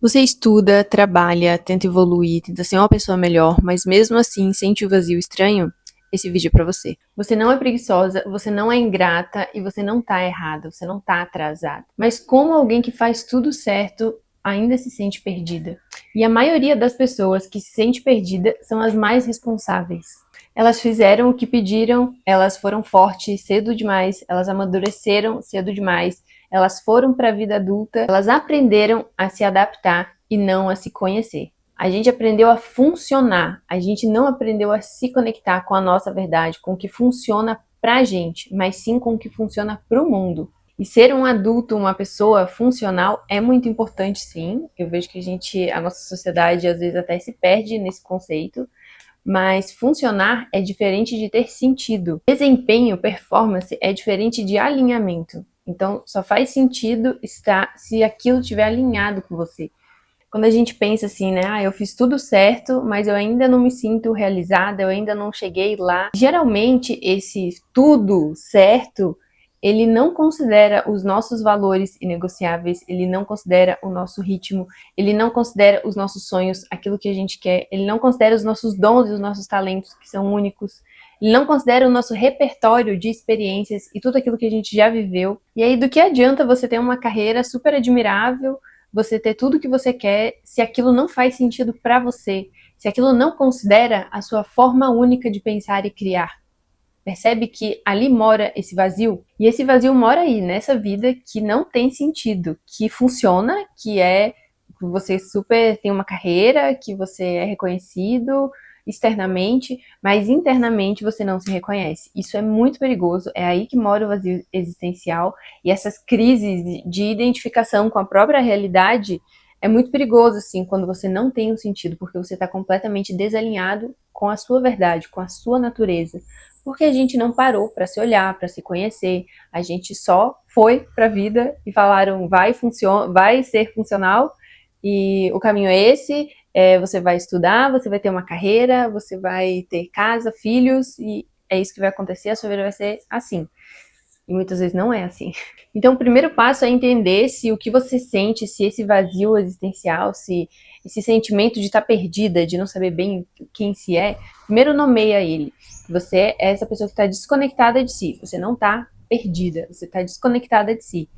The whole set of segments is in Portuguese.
Você estuda, trabalha, tenta evoluir, tenta ser uma pessoa melhor, mas mesmo assim sente o vazio estranho? Esse vídeo é pra você. Você não é preguiçosa, você não é ingrata e você não tá errada, você não tá atrasada. Mas como alguém que faz tudo certo ainda se sente perdida? E a maioria das pessoas que se sente perdida são as mais responsáveis. Elas fizeram o que pediram, elas foram fortes cedo demais, elas amadureceram cedo demais, elas foram para a vida adulta, elas aprenderam a se adaptar e não a se conhecer. A gente aprendeu a funcionar, a gente não aprendeu a se conectar com a nossa verdade, com o que funciona pra gente, mas sim com o que funciona pro mundo. E ser um adulto, uma pessoa funcional é muito importante, sim. Eu vejo que a nossa sociedade às vezes até se perde nesse conceito, mas funcionar é diferente de ter sentido. Desempenho, performance é diferente de alinhamento. Então, só faz sentido estar se aquilo estiver alinhado com você. Quando a gente pensa assim, né, eu fiz tudo certo, mas eu ainda não me sinto realizada, eu ainda não cheguei lá. Geralmente, esse tudo certo, ele não considera os nossos valores inegociáveis, ele não considera o nosso ritmo, ele não considera os nossos sonhos, aquilo que a gente quer, ele não considera os nossos dons e os nossos talentos, que são únicos, ele não considera o nosso repertório de experiências e tudo aquilo que a gente já viveu. E aí, do que adianta você ter uma carreira super admirável, você ter tudo que você quer, se aquilo não faz sentido para você, se aquilo não considera a sua forma única de pensar e criar? Percebe que ali mora esse vazio? E esse vazio mora aí, nessa vida que não tem sentido, que funciona, que é que você super tem uma carreira, que você é reconhecido externamente, mas internamente você não se reconhece. Isso é muito perigoso, é aí que mora o vazio existencial, e essas crises de identificação com a própria realidade é muito perigoso, assim, quando você não tem um sentido, porque você está completamente desalinhado com a sua verdade, com a sua natureza. Porque a gente não parou para se olhar, para se conhecer, a gente só foi para a vida e falaram vai ser funcional e o caminho é esse, você vai estudar, você vai ter uma carreira, você vai ter casa, filhos e é isso que vai acontecer, a sua vida vai ser assim. E muitas vezes não é assim. Então, o primeiro passo é entender se o que você sente, se esse vazio existencial, se esse sentimento de estar perdida, de não saber bem quem se é, primeiro nomeia ele. Você é essa pessoa que está desconectada de si. Você não está perdida, você está desconectada de si.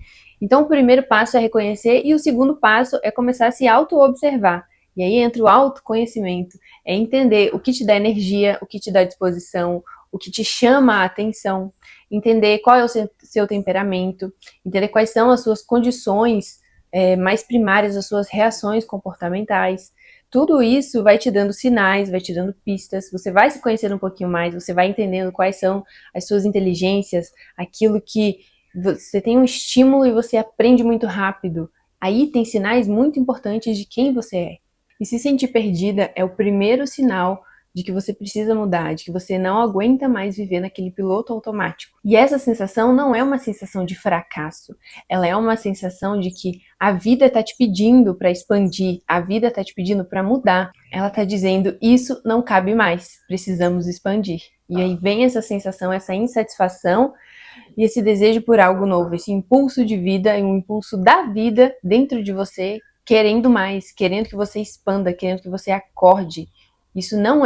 Então, o primeiro passo é reconhecer e o segundo passo é começar a se auto-observar. E aí entra o autoconhecimento, é entender o que te dá energia, o que te dá disposição, o que te chama a atenção, entender qual é o seu temperamento, entender quais são as suas condições mais primárias, as suas reações comportamentais. Tudo isso vai te dando sinais, vai te dando pistas, você vai se conhecendo um pouquinho mais, você vai entendendo quais são as suas inteligências, aquilo que você tem um estímulo e você aprende muito rápido. Aí tem sinais muito importantes de quem você é. E se sentir perdida é o primeiro sinal de que você precisa mudar, de que você não aguenta mais viver naquele piloto automático. E essa sensação não é uma sensação de fracasso, ela é uma sensação de que a vida está te pedindo para expandir, a vida está te pedindo para mudar. Ela está dizendo, isso não cabe mais, precisamos expandir. E aí vem essa sensação, essa insatisfação e esse desejo por algo novo, esse impulso de vida e um impulso da vida dentro de você, querendo mais, querendo que você expanda, querendo que você acorde. Isso não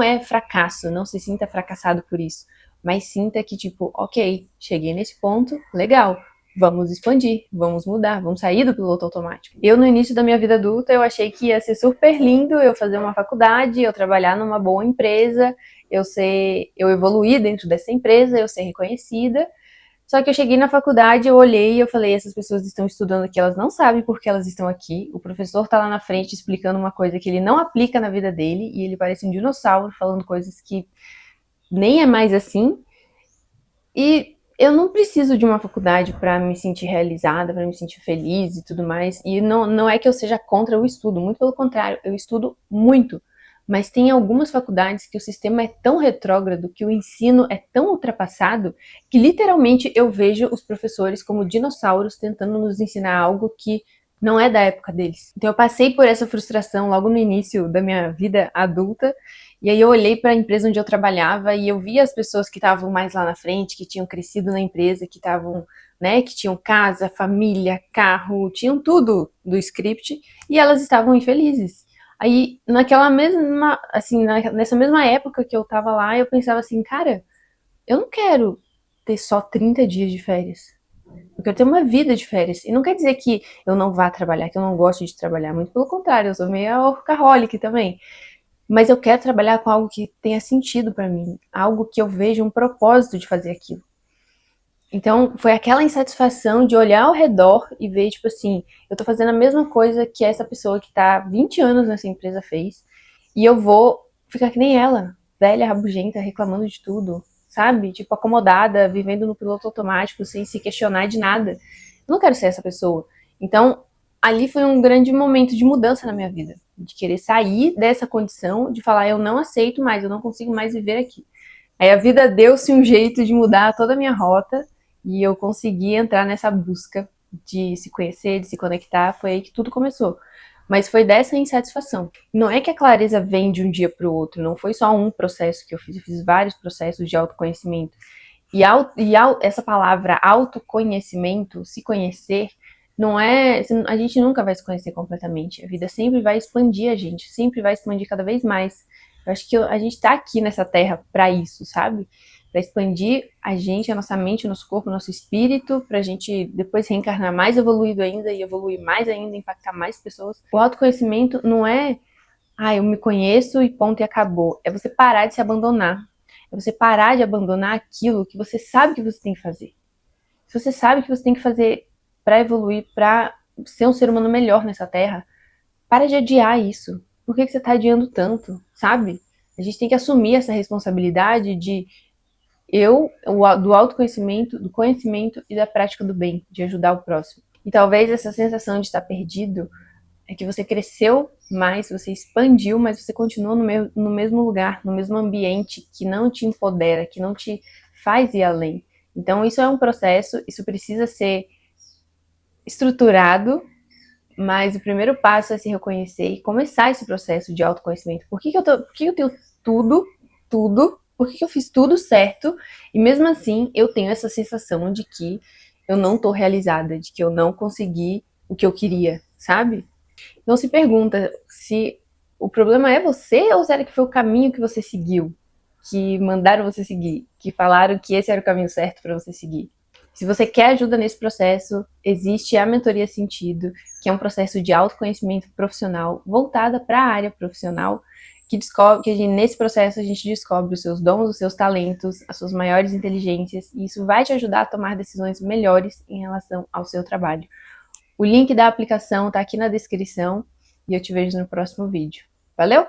é fracasso, não se sinta fracassado por isso, mas sinta que tipo, ok, cheguei nesse ponto, legal, vamos expandir, vamos mudar, vamos sair do piloto automático. Eu no início da minha vida adulta, eu achei que ia ser super lindo eu fazer uma faculdade, eu trabalhar numa boa empresa, eu evoluir dentro dessa empresa, eu ser reconhecida. Só que eu cheguei na faculdade, eu olhei e eu falei, essas pessoas estão estudando aqui, elas não sabem por que elas estão aqui. O professor tá lá na frente explicando uma coisa que ele não aplica na vida dele, e ele parece um dinossauro falando coisas que nem é mais assim. E eu não preciso de uma faculdade para me sentir realizada, para me sentir feliz e tudo mais. E não é que eu seja contra o estudo, muito pelo contrário, eu estudo muito. Mas tem algumas faculdades que o sistema é tão retrógrado, que o ensino é tão ultrapassado, que literalmente eu vejo os professores como dinossauros tentando nos ensinar algo que não é da época deles. Então eu passei por essa frustração logo no início da minha vida adulta, e aí eu olhei para a empresa onde eu trabalhava e eu via as pessoas que estavam mais lá na frente, que tinham crescido na empresa, que estavam né, que tinham casa, família, carro, tinham tudo do script, e elas estavam infelizes. Aí, naquela mesma, assim, nessa mesma época que eu tava lá, eu pensava assim, cara, eu não quero ter só 30 dias de férias. Eu quero ter uma vida de férias. E não quer dizer que eu não vá trabalhar, que eu não gosto de trabalhar. Muito pelo contrário, eu sou meio workaholic também. Mas eu quero trabalhar com algo que tenha sentido pra mim. Algo que eu veja um propósito de fazer aquilo. Então, foi aquela insatisfação de olhar ao redor e ver, tipo assim, eu tô fazendo a mesma coisa que essa pessoa que tá há 20 anos nessa empresa fez. E eu vou ficar que nem ela, velha, rabugenta, reclamando de tudo, sabe? Tipo, acomodada, vivendo no piloto automático, sem se questionar de nada. Eu não quero ser essa pessoa. Então, ali foi um grande momento de mudança na minha vida. De querer sair dessa condição, de falar, eu não aceito mais, eu não consigo mais viver aqui. Aí a vida deu-se um jeito de mudar toda a minha rota e eu consegui entrar nessa busca de se conhecer, de se conectar. Foi aí que tudo começou. Mas foi dessa insatisfação. Não é que a clareza vem de um dia para o outro, não foi só um processo que eu fiz vários processos de autoconhecimento. Essa palavra autoconhecimento, se conhecer, não é. A gente nunca vai se conhecer completamente. A vida sempre vai expandir a gente, sempre vai expandir cada vez mais. Eu acho que a gente tá aqui nessa terra para isso, sabe? Para expandir a gente, a nossa mente, o nosso corpo, o nosso espírito, pra gente depois reencarnar mais evoluído ainda e evoluir mais ainda, impactar mais pessoas. O autoconhecimento não é, eu me conheço e ponto e acabou. É você parar de se abandonar. É você parar de abandonar aquilo que você sabe que você tem que fazer. Se você sabe que você tem que fazer para evoluir, para ser um ser humano melhor nessa terra, para de adiar isso. Por que você tá adiando tanto, sabe? A gente tem que assumir essa responsabilidade do autoconhecimento, do conhecimento e da prática do bem, de ajudar o próximo. E talvez essa sensação de estar perdido é que você cresceu mais, você expandiu, mas você continua no mesmo lugar, no mesmo ambiente que não te empodera, que não te faz ir além. Então isso é um processo, isso precisa ser estruturado, mas o primeiro passo é se reconhecer e começar esse processo de autoconhecimento. Por que eu tenho tudo? Por que eu fiz tudo certo? E mesmo assim eu tenho essa sensação de que eu não tô realizada, de que eu não consegui o que eu queria, sabe? Então se pergunta se o problema é você ou será que foi o caminho que você seguiu? Que mandaram você seguir? Que falaram que esse era o caminho certo para você seguir? Se você quer ajuda nesse processo, existe a Mentoria Sentido, que é um processo de autoconhecimento profissional voltada para a área profissional, que nesse processo a gente descobre os seus dons, os seus talentos, as suas maiores inteligências, e isso vai te ajudar a tomar decisões melhores em relação ao seu trabalho. O link da aplicação está aqui na descrição e eu te vejo no próximo vídeo. Valeu?